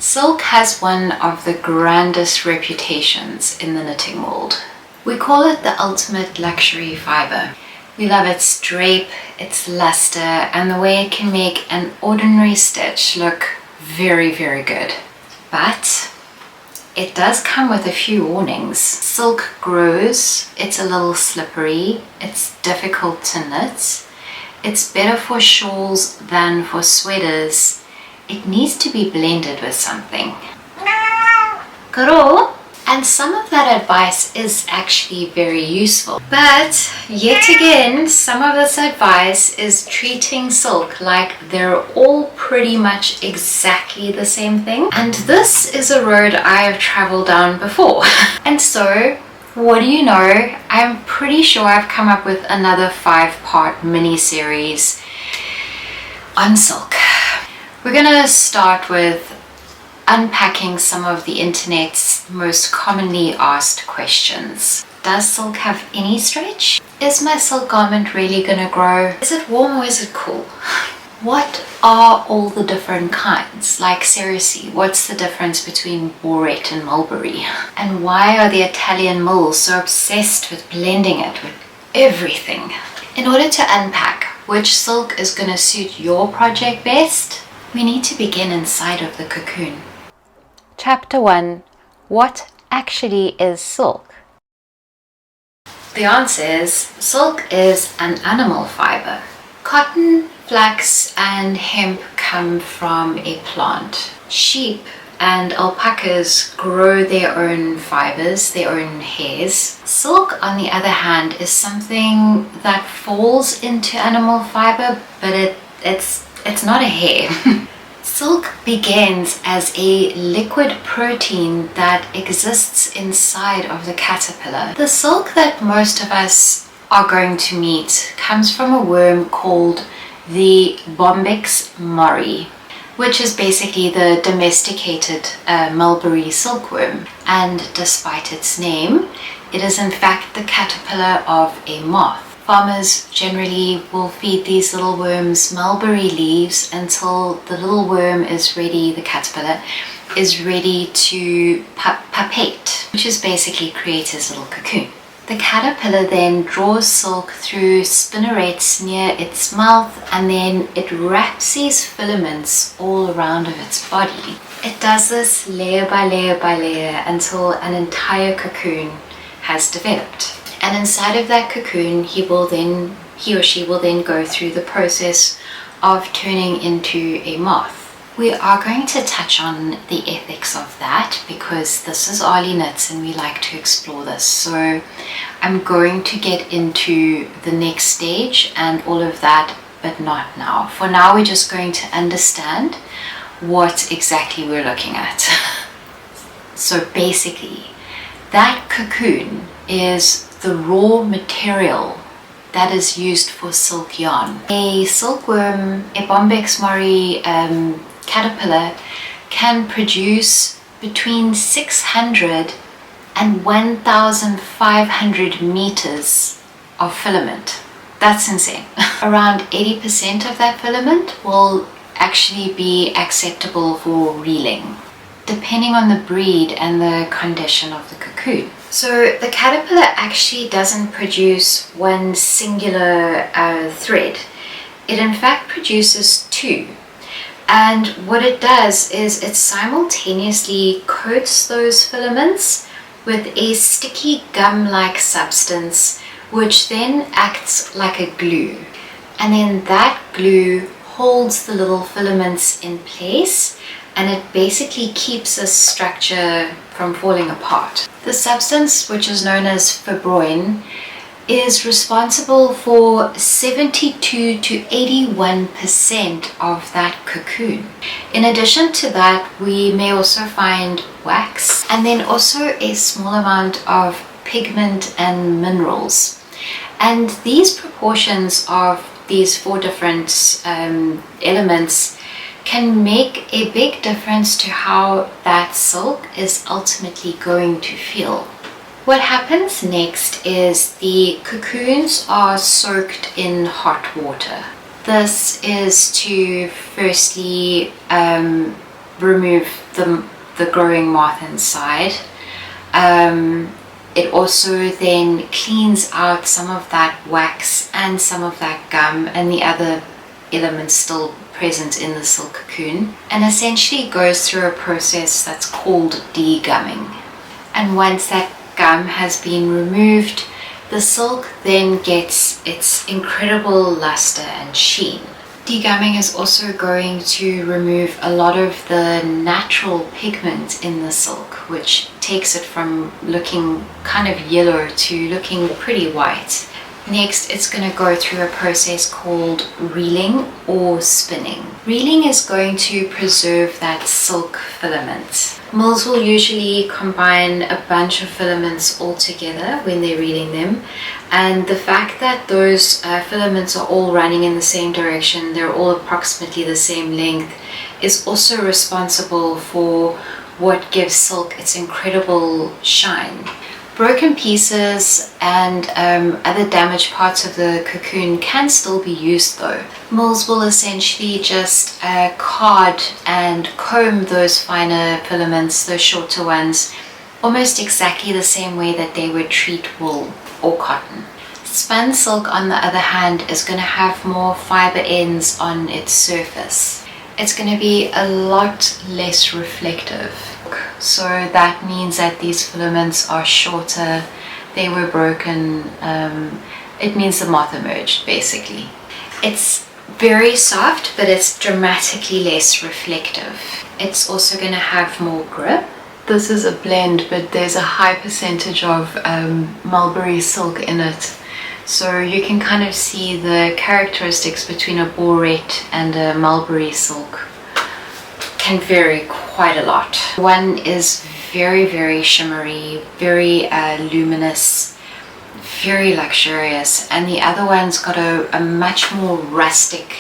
Silk has one of the grandest reputations in the knitting world. We call it the ultimate luxury fiber. We love its drape, its luster, and the way it can make an ordinary stitch look very, very good. But it does come with a few warnings. Silk grows, it's a little slippery, it's difficult to knit, it's better for shawls than for sweaters. It needs to be blended with something. Karo? And some of that advice is actually very useful. But yet again, some of this advice is treating silk like they're all pretty much exactly the same thing. And this is a road I have traveled down before. And so, what do you know? I'm pretty sure I've come up with another 5-part mini-series on silk. We're gonna start with unpacking some of the internet's most commonly asked questions. Does silk have any stretch? Is my silk garment really gonna grow? Is it warm or is it cool? What are all the different kinds? Like seriously, what's the difference between bourette and mulberry? And why are the Italian mills so obsessed with blending it with everything? In order to unpack which silk is gonna suit your project best, we need to begin inside of the cocoon. Chapter 1. What actually is silk? The answer is silk is an animal fiber. Cotton, flax and hemp come from a plant. Sheep and alpacas grow their own fibers, their own hairs. Silk, on the other hand, is something that falls into animal fiber, but it's not a hair. Silk begins as a liquid protein that exists inside of the caterpillar. The silk that most of us are going to meet comes from a worm called the Bombyx mori, which is basically the domesticated mulberry silkworm. And despite its name, it is in fact the caterpillar of a moth. Farmers generally will feed these little worms mulberry leaves until the little worm is ready, the caterpillar is ready to pupate, which is basically create its little cocoon. The caterpillar then draws silk through spinnerets near its mouth, and then it wraps these filaments all around of its body. It does this layer by layer by layer until an entire cocoon has developed. And inside of that cocoon, he or she will then go through the process of turning into a moth. We are going to touch on the ethics of that because this is Arlie Knits and we like to explore this. So I'm going to get into the next stage and all of that, but not now. For now, we're just going to understand what exactly we're looking at. So basically, that cocoon is the raw material that is used for silk yarn. A silkworm, a Bombyx mori caterpillar can produce between 600 and 1,500 meters of filament. That's insane. Around 80% of that filament will actually be acceptable for reeling, depending on the breed and the condition of the cocoon. So the caterpillar actually doesn't produce one singular thread. It in fact produces two. And what it does is it simultaneously coats those filaments with a sticky gum-like substance, which then acts like a glue. And then that glue holds the little filaments in place, and it basically keeps this structure from falling apart. The substance, which is known as fibroin, is responsible for 72 to 81% of that cocoon. In addition to that, we may also find wax and then also a small amount of pigment and minerals. And these proportions of these 4 different elements can make a big difference to how that silk is ultimately going to feel. What happens next is the cocoons are soaked in hot water. This is to firstly remove the growing moth inside. It also then cleans out some of that wax and some of that gum and the other elements still present in the silk cocoon, and essentially goes through a process that's called degumming. And once that gum has been removed, the silk then gets its incredible luster and sheen. Degumming is also going to remove a lot of the natural pigment in the silk, which takes it from looking kind of yellow to looking pretty white. Next, it's going to go through a process called reeling or spinning. Reeling is going to preserve that silk filament. Mills will usually combine a bunch of filaments all together when they're reeling them, and the fact that those filaments are all running in the same direction, they're all approximately the same length, is also responsible for what gives silk its incredible shine. Broken pieces and other damaged parts of the cocoon can still be used though. Mills will essentially just card and comb those finer filaments, those shorter ones, almost exactly the same way that they would treat wool or cotton. Spun silk, on the other hand, is going to have more fiber ends on its surface. It's going to be a lot less reflective. So that means that these filaments are shorter, they were broken, it means the moth emerged basically. It's very soft, but it's dramatically less reflective. It's also going to have more grip. This is a blend, but there's a high percentage of mulberry silk in it. So you can kind of see the characteristics between a bourette and a mulberry silk can vary quite a lot. One is very, very shimmery, very luminous, very luxurious, and the other one's got a much more rustic,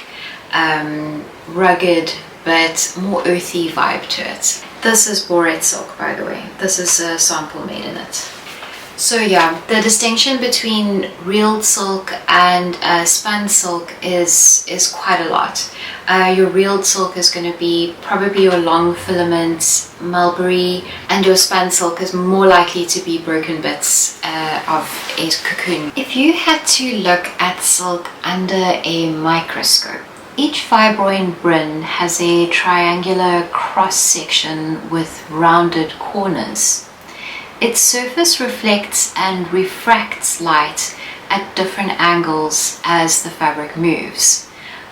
rugged, but more earthy vibe to it. This is bourette silk, by the way. This is a sample made in it. So yeah, the distinction between reeled silk and spun silk is quite a lot. Your reeled silk is going to be probably your long filament mulberry, and your spun silk is more likely to be broken bits of a cocoon. If you had to look at silk under a microscope, each fibroin brin has a triangular cross section with rounded corners. Its surface reflects and refracts light at different angles as the fabric moves.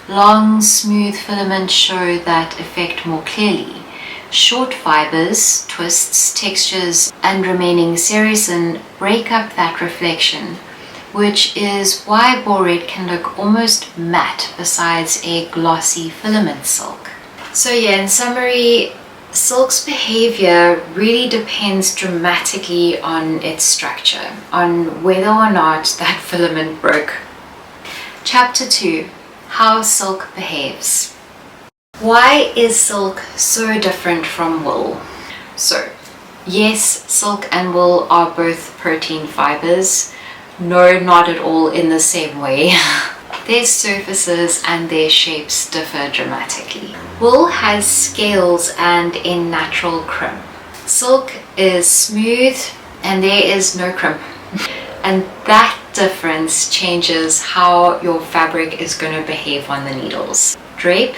Long, smooth filaments show that effect more clearly. Short fibers, twists, textures, and remaining sericin break up that reflection, which is why bourette can look almost matte besides a glossy filament silk. So yeah, in summary, silk's behavior really depends dramatically on its structure, on whether or not that filament broke. Chapter 2. How silk behaves. Why is silk so different from wool? So, yes, silk and wool are both protein fibers. No, not at all in the same way. Their surfaces and their shapes differ dramatically. Wool has scales and a natural crimp. Silk is smooth and there is no crimp. And that difference changes how your fabric is going to behave on the needles. Drape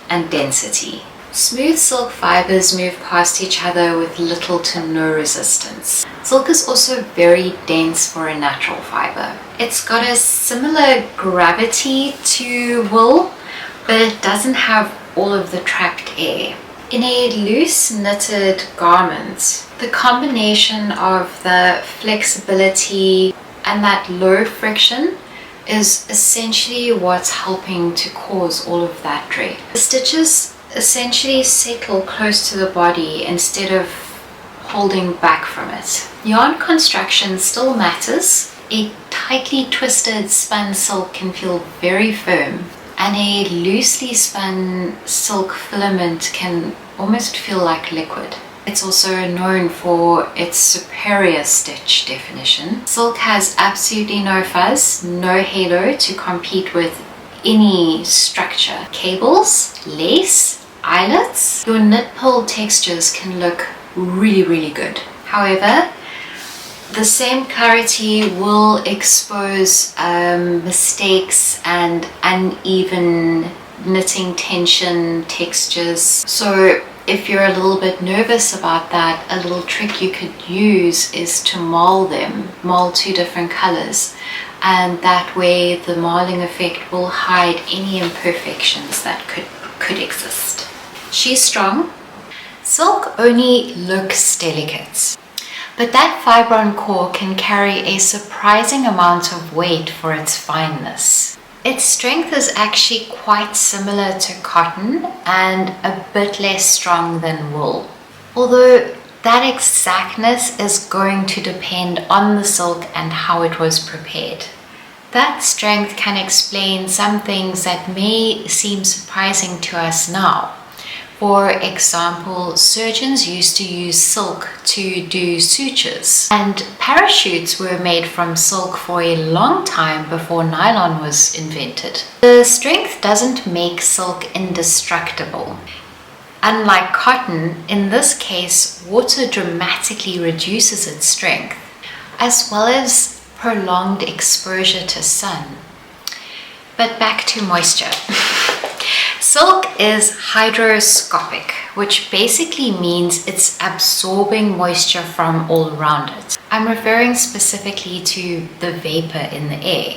and density. Smooth silk fibers move past each other with little to no resistance. Silk is also very dense for a natural fiber. It's got a similar gravity to wool, but it doesn't have all of the trapped air. In a loose knitted garment, the combination of the flexibility and that low friction is essentially what's helping to cause all of that drape. The stitches essentially settle close to the body instead of holding back from it. Yarn construction still matters. A tightly twisted spun silk can feel very firm, and a loosely spun silk filament can almost feel like liquid. It's also known for its superior stitch definition. Silk has absolutely no fuzz, no halo to compete with any structure. Cables, lace, eyelets, your knit pull textures can look really good. However, the same clarity will expose mistakes and uneven knitting tension textures. So if you're a little bit nervous about that, a little trick you could use is to marl 2 different colors, and that way the marling effect will hide any imperfections that could exist. She's strong. Silk only looks delicate, but that fibron core can carry a surprising amount of weight for its fineness. Its strength is actually quite similar to cotton and a bit less strong than wool, although that exactness is going to depend on the silk and how it was prepared. That strength can explain some things that may seem surprising to us now. For example, surgeons used to use silk to do sutures, and parachutes were made from silk for a long time before nylon was invented. The strength doesn't make silk indestructible. Unlike cotton, in this case, water dramatically reduces its strength, as well as prolonged exposure to sun. But back to moisture. Silk is hygroscopic, which basically means it's absorbing moisture from all around it. I'm referring specifically to the vapor in the air.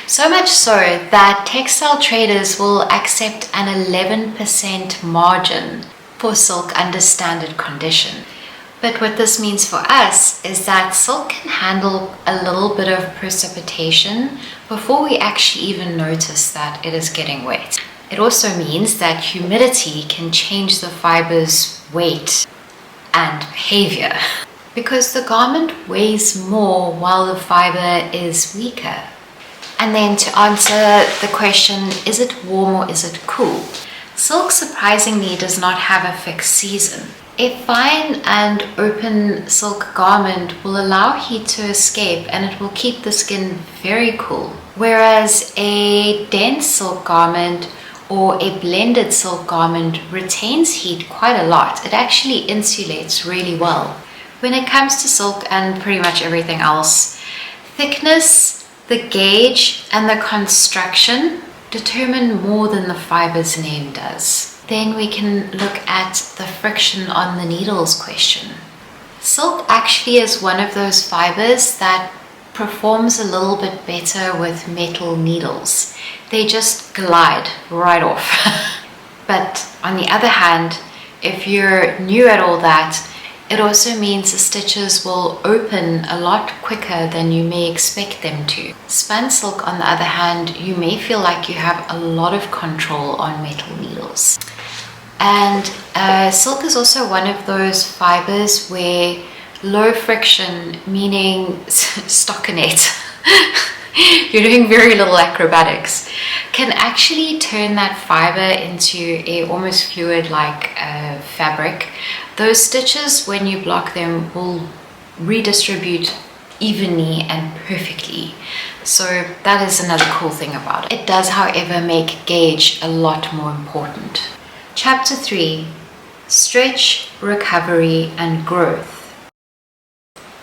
So much so that textile traders will accept an 11% margin for silk under standard condition. But what this means for us is that silk can handle a little bit of precipitation before we actually even notice that it is getting wet. It also means that humidity can change the fiber's weight and behavior, because the garment weighs more while the fiber is weaker. And then to answer the question, is it warm or is it cool? Silk surprisingly does not have a fixed season. A fine and open silk garment will allow heat to escape and it will keep the skin very cool, whereas a dense silk garment or a blended silk garment retains heat quite a lot. It actually insulates really well. When it comes to silk and pretty much everything else, thickness, the gauge, and the construction determine more than the fiber's name does. Then we can look at the friction on the needles question. Silk actually is one of those fibers that performs a little bit better with metal needles. They just glide right off. But on the other hand, if you're new at all that, it also means the stitches will open a lot quicker than you may expect them to. Spun silk, on the other hand, you may feel like you have a lot of control on metal needles. And silk is also one of those fibers where low friction, meaning stockinette, you're doing very little acrobatics, can actually turn that fiber into a almost fluid-like fabric. Those stitches, when you block them, will redistribute evenly and perfectly. So that is another cool thing about it. It does, however, make gauge a lot more important. Chapter 3, Stretch, Recovery and Growth.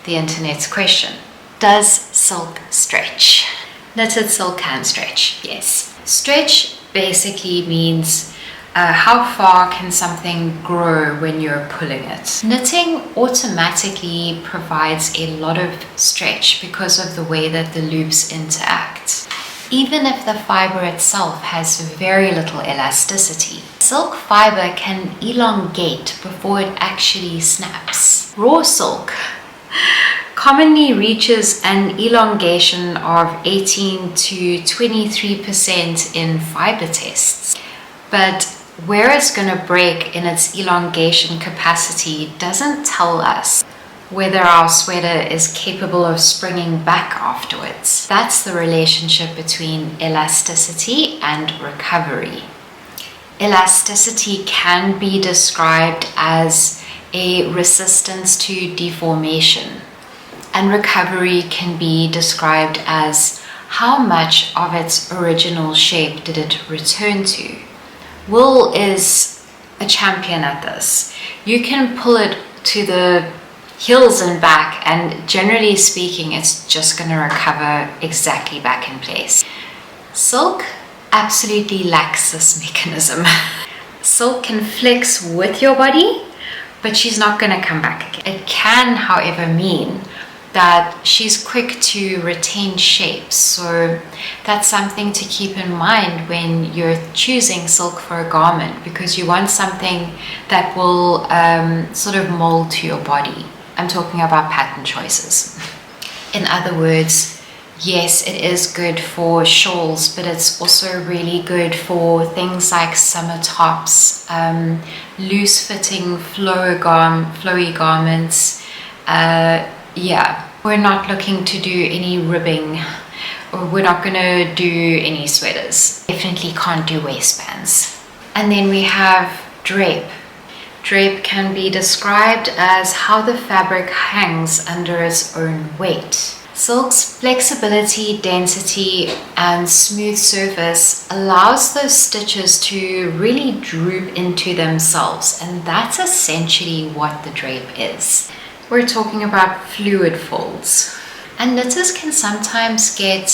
The internet's question. Does silk stretch? Knitted silk can stretch, yes. Stretch basically means how far can something grow when you're pulling it. Knitting automatically provides a lot of stretch because of the way that the loops interact, even if the fiber itself has very little elasticity. Silk fiber can elongate before it actually snaps. Raw silk commonly reaches an elongation of 18 to 23% in fiber tests, but where it's going to break in its elongation capacity doesn't tell us whether our sweater is capable of springing back afterwards. That's the relationship between elasticity and recovery. Elasticity can be described as a resistance to deformation, and recovery can be described as how much of its original shape did it return to. Wool is a champion at this. You can pull it to the heels and back, and generally speaking, it's just going to recover exactly back in place. Silk absolutely lacks this mechanism. Silk can flex with your body, but she's not going to come back again. It can, however, mean that she's quick to retain shapes. So that's something to keep in mind when you're choosing silk for a garment, because you want something that will sort of mold to your body. I'm talking about pattern choices. In other words, yes, it is good for shawls, but it's also really good for things like summer tops, loose-fitting flowy garments. Yeah, we're not looking to do any ribbing, or we're not going to do any sweaters. Definitely can't do waistbands. And then we have drape. Drape can be described as how the fabric hangs under its own weight. Silk's flexibility, density, and smooth surface allows those stitches to really droop into themselves, and that's essentially what the drape is. We're talking about fluid folds. And knitters can sometimes get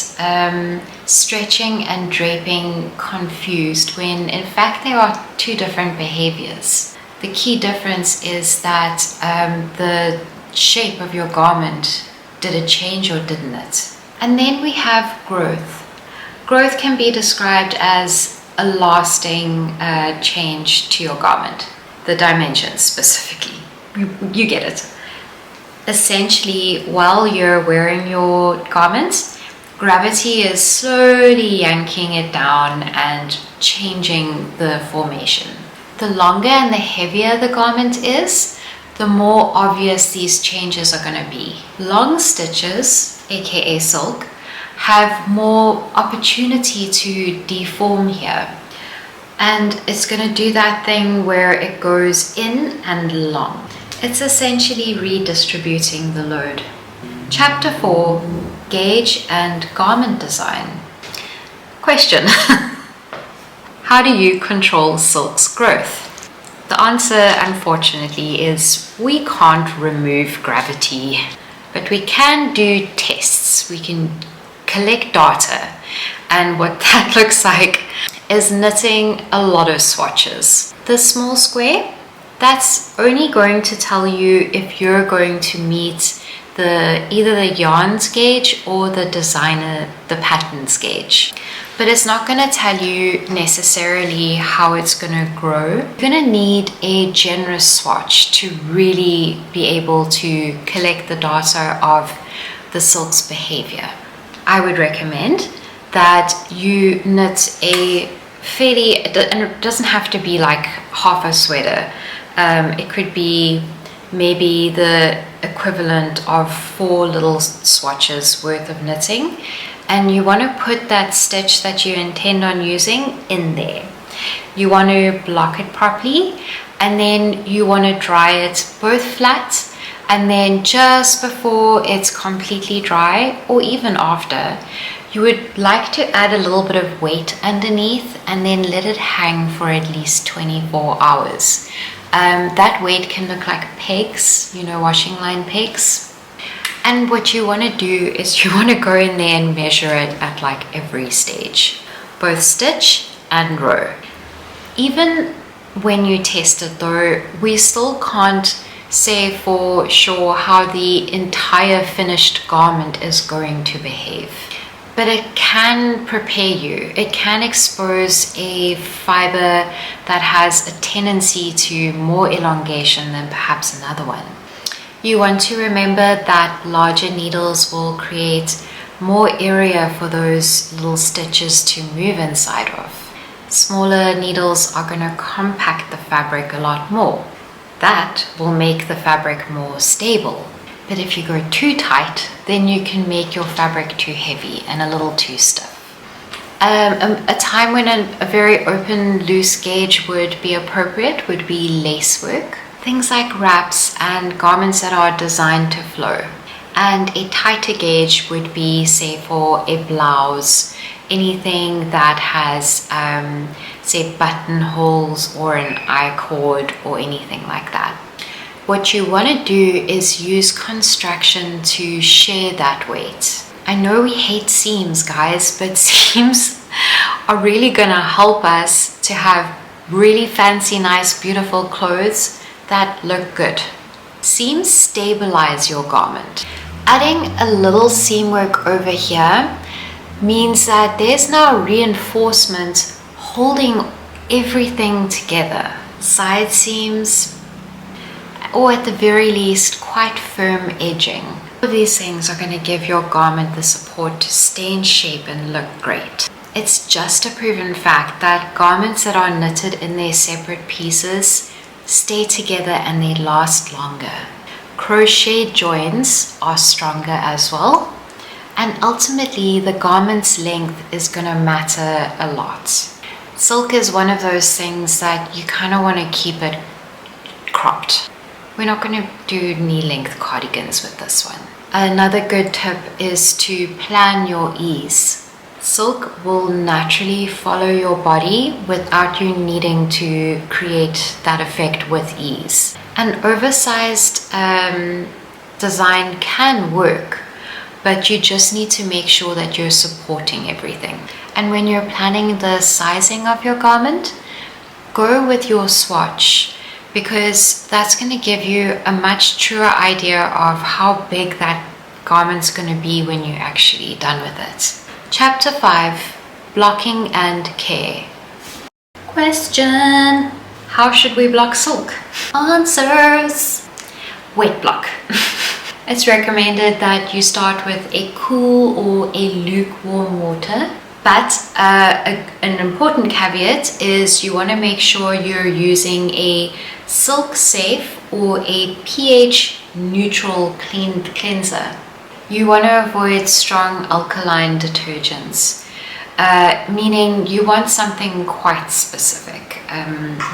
stretching and draping confused when in fact they are two different behaviors. The key difference is that the shape of your garment, did it change or didn't it? And then we have growth. Growth can be described as a lasting change to your garment, the dimensions specifically. You get it. Essentially, while you're wearing your garment, gravity is slowly yanking it down and changing the formation. The longer and the heavier the garment is, the more obvious these changes are going to be. Long stitches, aka silk, have more opportunity to deform here. And it's going to do that thing where it goes in and long. It's essentially redistributing the load. Chapter 4, Gauge and Garment Design. Question. How do you control silk's growth? The answer, unfortunately, is we can't remove gravity, but we can do tests. We can collect data, and what that looks like is knitting a lot of swatches. The small square, that's only going to tell you if you're going to meet either the yarn's gauge or the pattern's gauge. But it's not going to tell you necessarily how it's going to grow. You're going to need a generous swatch to really be able to collect the data of the silk's behavior. I would recommend that you knit a fairly, and it doesn't have to be like half a sweater. It could be maybe the equivalent of 4 little swatches worth of knitting, and you want to put that stitch that you intend on using in there. You want to block it properly, and then you want to dry it both flat, and then just before it's completely dry, or even after, you would like to add a little bit of weight underneath and then let it hang for at least 24 hours. That weight can look like pegs, washing line pegs. And what you want to do is you want to go in there and measure it at like every stage, both stitch and row. Even when you test it though, we still can't say for sure how the entire finished garment is going to behave. But it can prepare you. It can expose a fiber that has a tendency to more elongation than perhaps another one. You want to remember that larger needles will create more area for those little stitches to move inside of. Smaller needles are going to compact the fabric a lot more. That will make the fabric more stable. But if you go too tight, then you can make your fabric too heavy and a little too stiff. A time when a very open, loose gauge would be appropriate would be lace work. Things like wraps and garments that are designed to flow. And a tighter gauge would be, say, for a blouse, anything that has say buttonholes or an I-cord or anything like that. What you want to do is use construction to share that weight. I know we hate seams, guys, but seams are really gonna help us to have really fancy, nice, beautiful clothes that look good. Seams stabilize your garment. Adding a little seam work over here means that there's now reinforcement holding everything together. Side seams, or at the very least, quite firm edging. All of these things are going to give your garment the support to stay in shape and look great. It's just a proven fact that garments that are knitted in their separate pieces stay together and they last longer. Crochet joins are stronger as well, and ultimately the garment's length is going to matter a lot. Silk is one of those things that you kind of want to keep it cropped. We're not going to do knee-length cardigans with this one. Another good tip is to plan your ease. Silk will naturally follow your body without you needing to create that effect with ease. An oversized design can work, but you just need to make sure that you're supporting everything. And when you're planning the sizing of your garment, go with your swatch, because that's going to give you a much truer idea of how big that garment's going to be when you're actually done with it. Chapter 5, Blocking and Care. Question: how should we block silk? Answers: wet block. It's recommended that you start with a cool or a lukewarm water. But an important caveat is you want to make sure you're using a silk safe or a pH neutral cleanser. You want to avoid strong alkaline detergents, meaning you want something quite specific.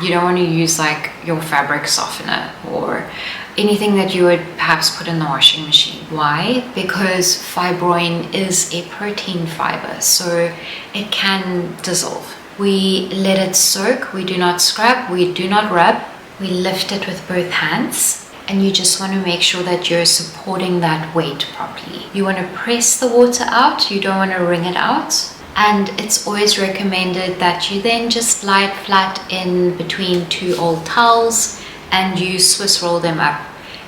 You don't want to use like your fabric softener or anything that you would perhaps put in the washing machine. Why? Because fibroin is a protein fiber, so it can dissolve. We let it soak, we do not scrub, we do not rub, we lift it with both hands, and you just want to make sure that you're supporting that weight properly. You want to press the water out, you don't want to wring it out. And it's always recommended that you then just lie it flat in between two old towels and you Swiss roll them up,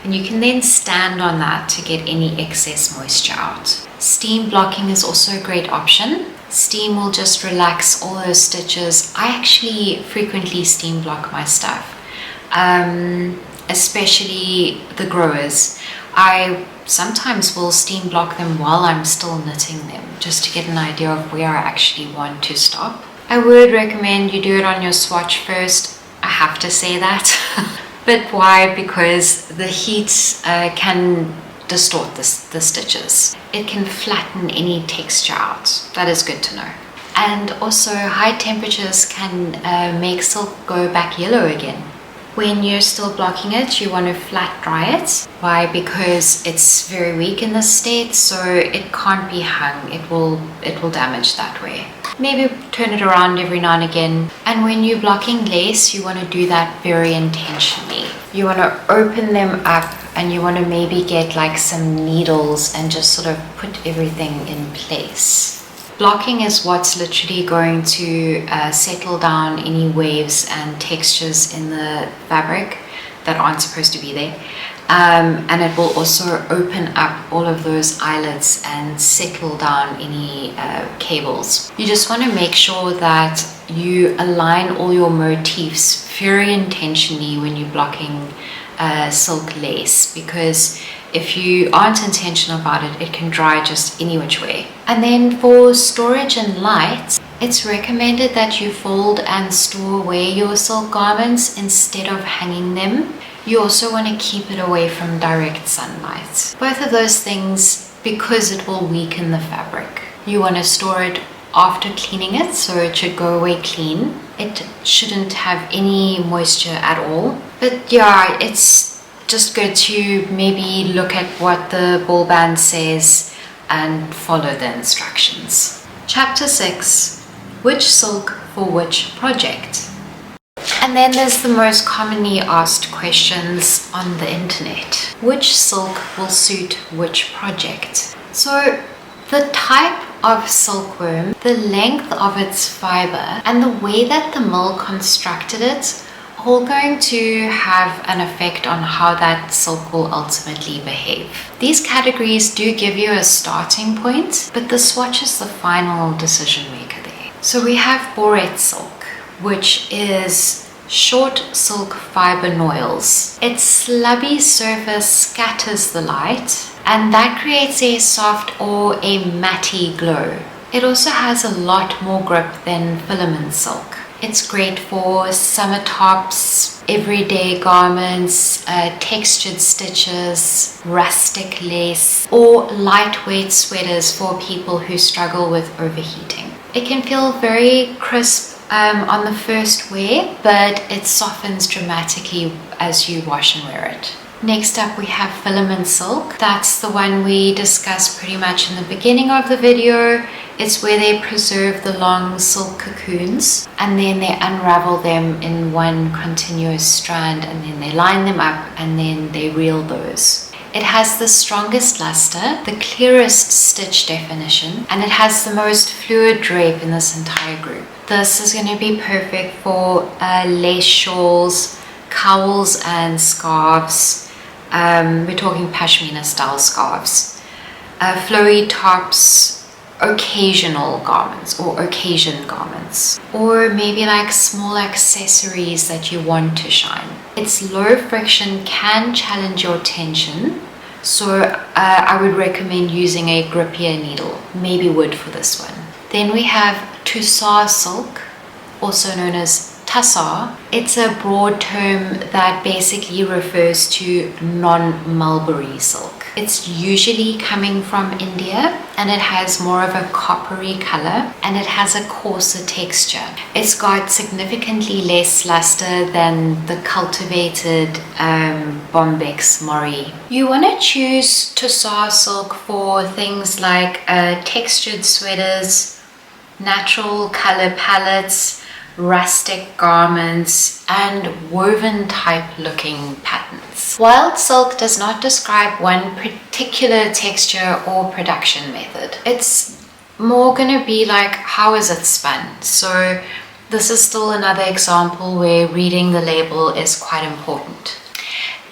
and you can then stand on that to get any excess moisture out. Steam blocking is also a great option. Steam will just relax all those stitches. I actually frequently steam block my stuff, especially the growers. I sometimes will steam block them while I'm still knitting them, just to get an idea of where I actually want to stop. I would recommend you do it on your swatch first. I have to say that. But why? Because the heat can distort the stitches. It can flatten any texture out. That is good to know. And also high temperatures can make silk go back yellow again. When you're still blocking it, you want to flat dry it. Why? Because it's very weak in this state, so it can't be hung. It will damage that way. Maybe turn it around every now and again. And when you're blocking lace, you want to do that very intentionally. You want to open them up and you want to maybe get like some needles and just sort of put everything in place. Blocking is what's literally going to settle down any waves and textures in the fabric that aren't supposed to be there. And it will also open up all of those eyelets and settle down any cables. You just want to make sure that you align all your motifs very intentionally when you're blocking silk lace, because if you aren't intentional about it, it can dry just any which way. And then for storage and light, it's recommended that you fold and store away your silk garments instead of hanging them. You also want to keep it away from direct sunlight. Both of those things, because it will weaken the fabric. You want to store it after cleaning it, so it should go away clean. It shouldn't have any moisture at all. But yeah, it's just good to maybe look at what the ball band says and follow the instructions. Chapter 6. Which silk for which project? And then there's the most commonly asked questions on the internet. Which silk will suit which project? So the type of silkworm, the length of its fiber, and the way that the mill constructed it, all going to have an effect on how that silk will ultimately behave. These categories do give you a starting point, but the swatch is the final decision maker there. So we have bourette silk, which is short silk fiber noils. Its slubby surface scatters the light, and that creates a soft or a matty glow. It also has a lot more grip than filament silk. It's great for summer tops, everyday garments, textured stitches, rustic lace, or lightweight sweaters for people who struggle with overheating. It can feel very crisp on the first wear, but it softens dramatically as you wash and wear it. Next up we have filament silk. That's the one we discussed pretty much in the beginning of the video. It's where they preserve the long silk cocoons and then they unravel them in one continuous strand, and then they line them up and then they reel those. It has the strongest lustre, the clearest stitch definition, and it has the most fluid drape in this entire group. This is going to be perfect for lace shawls, cowls and scarves. We're talking pashmina style scarves, flowy tops, occasional garments or occasion garments, or maybe like small accessories that you want to shine. Its low friction can challenge your tension, so I would recommend using a grippier needle, maybe wood for this one. Then we have tussah silk, also known as tasar. It's a broad term that basically refers to non-mulberry silk. It's usually coming from India, and it has more of a coppery color, and it has a coarser texture. It's got significantly less luster than the cultivated Bombex Mori. You want to choose tussah silk for things like textured sweaters, natural color palettes, rustic garments, and woven type looking patterns. Wild silk does not describe one particular texture or production method. It's more going to be like, how is it spun? So this is still another example where reading the label is quite important.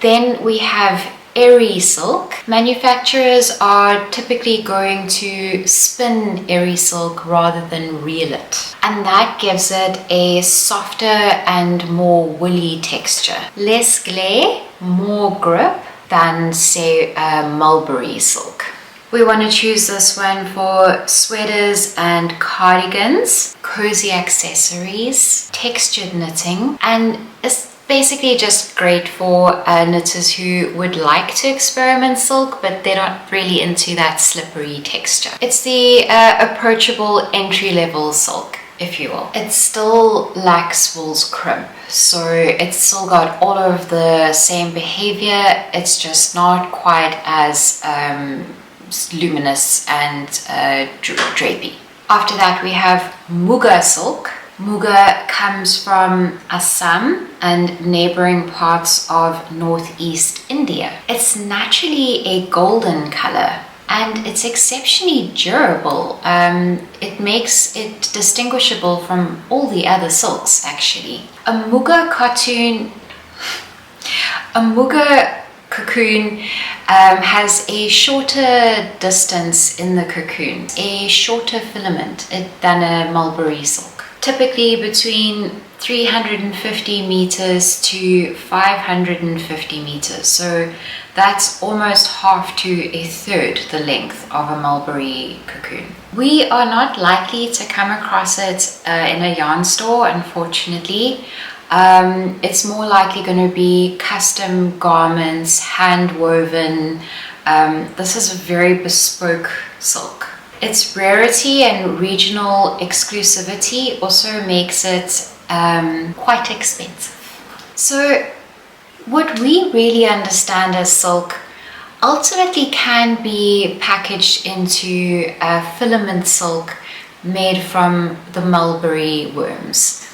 Then we have eri silk. Manufacturers are typically going to spin eri silk rather than reel it, and that gives it a softer and more woolly texture. Less glare, more grip than say mulberry silk. We want to choose this one for sweaters and cardigans, cozy accessories, textured knitting, and it's basically just great for knitters who would like to experiment silk, but they're not really into that slippery texture. It's the approachable entry-level silk, if you will. It still lacks wool's crimp, so it's still got all of the same behavior. It's just not quite as luminous and drapey. After that we have muga silk. Muga comes from Assam and neighboring parts of northeast India. It's naturally a golden color and it's exceptionally durable. It makes it distinguishable from all the other silks actually. A muga cocoon has a shorter distance in the cocoon, a shorter filament than a mulberry silk. Typically between 350 meters to 550 meters. So that's almost half to a third the length of a mulberry cocoon. We are not likely to come across it in a yarn store, unfortunately. It's more likely going to be custom garments, hand woven. This is a very bespoke silk. Its rarity and regional exclusivity also makes it quite expensive. So what we really understand as silk ultimately can be packaged into a filament silk made from the mulberry worms.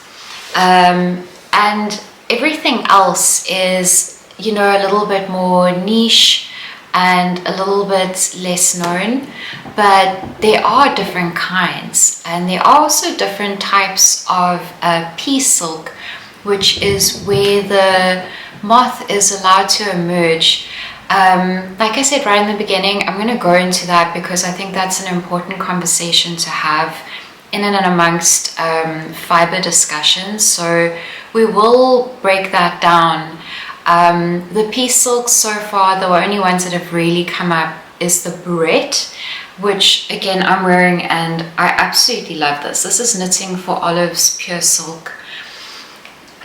And everything else is, you know, a little bit more niche and a little bit less known, but there are different kinds, and there are also different types of pea silk, which is where the moth is allowed to emerge. Like I said right in the beginning, I'm going to go into that because I think that's an important conversation to have in and amongst fiber discussions. So we will break that down. The pea silks so far, the only ones that have really come up is the bourette, which again I'm wearing, and I absolutely love this. This is Knitting for Olive's pure silk.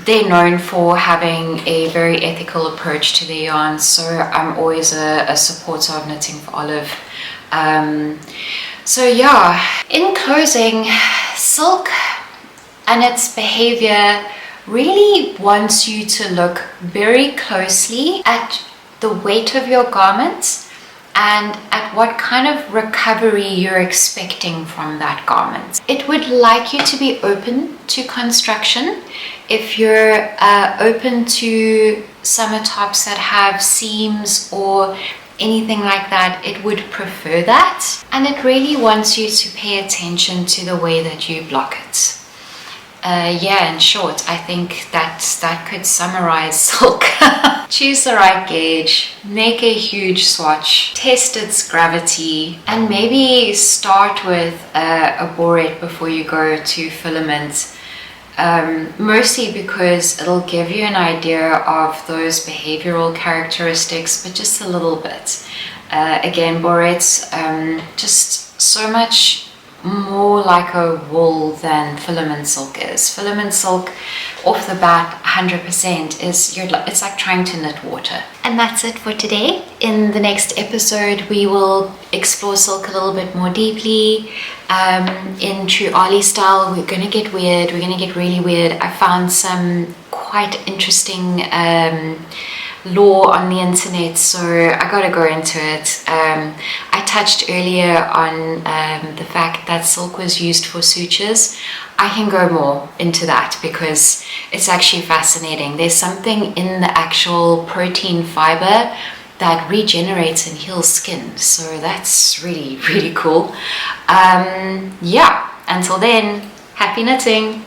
They're known for having a very ethical approach to their yarns, so I'm always a supporter of Knitting for Olive. So yeah, in closing, silk and its behavior really wants you to look very closely at the weight of your garment and at what kind of recovery you're expecting from that garment. It would like you to be open to construction. If you're open to summer tops that have seams or anything like that, it would prefer that. And it really wants you to pay attention to the way that you block it. Yeah, in short, I think that could summarize silk. Choose the right gauge, make a huge swatch, test its gravity, and maybe start with a bourette before you go to filament. Mostly because it'll give you an idea of those behavioral characteristics, but just a little bit. Again, bourrettes, just so much more like a wool than filament silk is. Filament silk, off the bat, 100% is, it's like trying to knit water. And that's it for today. In the next episode, we will explore silk a little bit more deeply. In true Arlie style, we're going to get weird. We're going to get really weird. I found some quite interesting lore on the internet, so I gotta go into it. I touched earlier on the fact that silk was used for sutures. I can go more into that because it's actually fascinating. There's something in the actual protein fiber that regenerates and heals skin, so that's really, really cool. Yeah, until then, happy knitting!